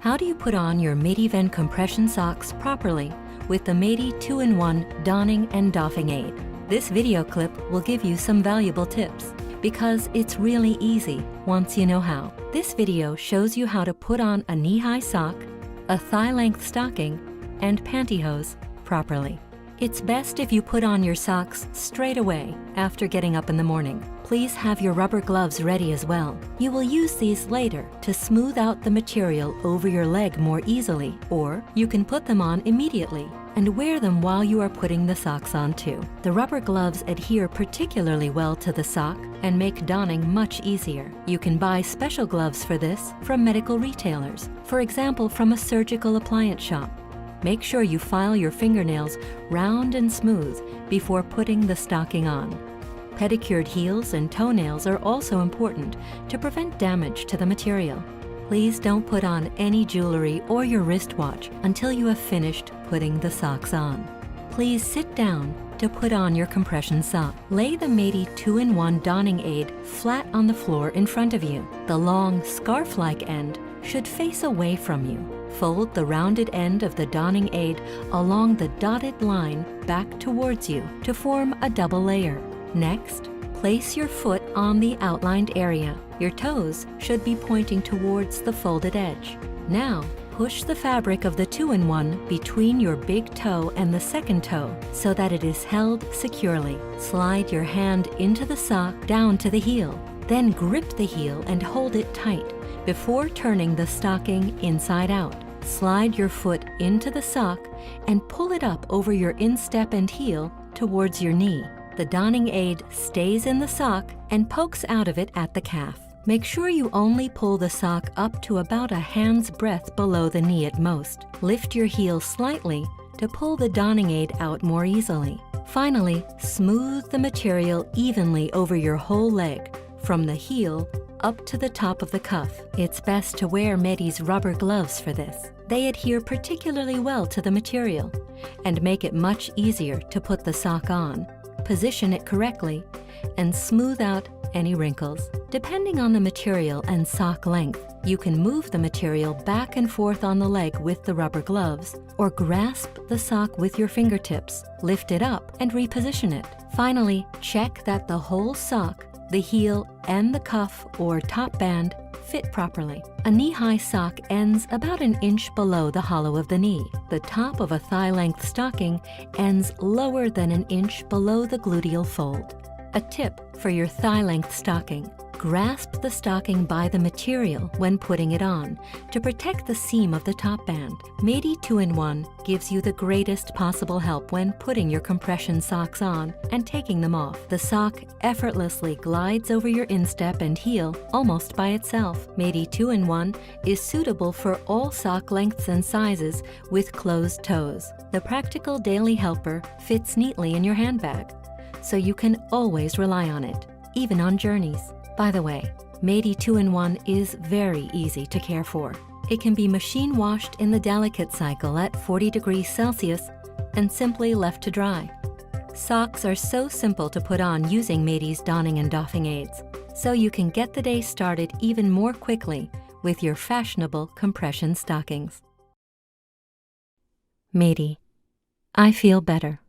How do you put on your medi compression socks properly with the Medi 2-in-1 Donning and Doffing Aid? This video clip will give you some valuable tips because it's really easy once you know how. This video shows you how to put on a knee-high sock, a thigh-length stocking, and pantyhose properly. It's best if you put on your socks straight away after getting up in the morning. Please have your rubber gloves ready as well. You will use these later to smooth out the material over your leg more easily, or you can put them on immediately and wear them while you are putting the socks on too. The rubber gloves adhere particularly well to the sock and make donning much easier. You can buy special gloves for this from medical retailers, for example from a surgical appliance shop. Make sure you file your fingernails round and smooth before putting the stocking on. Pedicured heels and toenails are also important to prevent damage to the material. Please don't put on any jewelry or your wristwatch until you have finished putting the socks on. Please sit down to put on your compression sock. Lay the Medi 2-in-1 Donning Aid flat on the floor in front of you. The long scarf-like end should face away from you. Fold the rounded end of the donning aid along the dotted line back towards you to form a double layer. Next, place your foot on the outlined area. Your toes should be pointing towards the folded edge. Now, push the fabric of the 2-in-1 between your big toe and the second toe so that it is held securely. Slide your hand into the sock down to the heel. Then grip the heel and hold it tight before turning the stocking inside out. Slide your foot into the sock and pull it up over your instep and heel towards your knee. The donning aid stays in the sock and pokes out of it at the calf. Make sure you only pull the sock up to about a hand's breadth below the knee at most. Lift your heel slightly to pull the donning aid out more easily. Finally, smooth the material evenly over your whole leg, from the heel up to the top of the cuff. It's best to wear Medi's rubber gloves for this. They adhere particularly well to the material and make it much easier to put the sock on, position it correctly, and smooth out any wrinkles. Depending on the material and sock length, you can move the material back and forth on the leg with the rubber gloves, or grasp the sock with your fingertips, lift it up, and reposition it. Finally, check that the whole sock, the heel, and the cuff or top band fit properly. A knee-high sock ends about an inch below the hollow of the knee. The top of a thigh-length stocking ends lower than an inch below the gluteal fold. A tip for your thigh-length stocking: grasp the stocking by the material when putting it on to protect the seam of the top band. Medi 2-in-1 gives you the greatest possible help when putting your compression socks on and taking them off. The sock effortlessly glides over your instep and heel almost by itself. Medi 2-in-1 is suitable for all sock lengths and sizes with closed toes. The practical daily helper fits neatly in your handbag, so you can always rely on it, even on journeys. By the way, Medi 2-in-1 is very easy to care for. It can be machine washed in the delicate cycle at 40 degrees Celsius and simply left to dry. Socks are so simple to put on using Medi's donning and doffing aids, so you can get the day started even more quickly with your fashionable compression stockings. Medi, I feel better.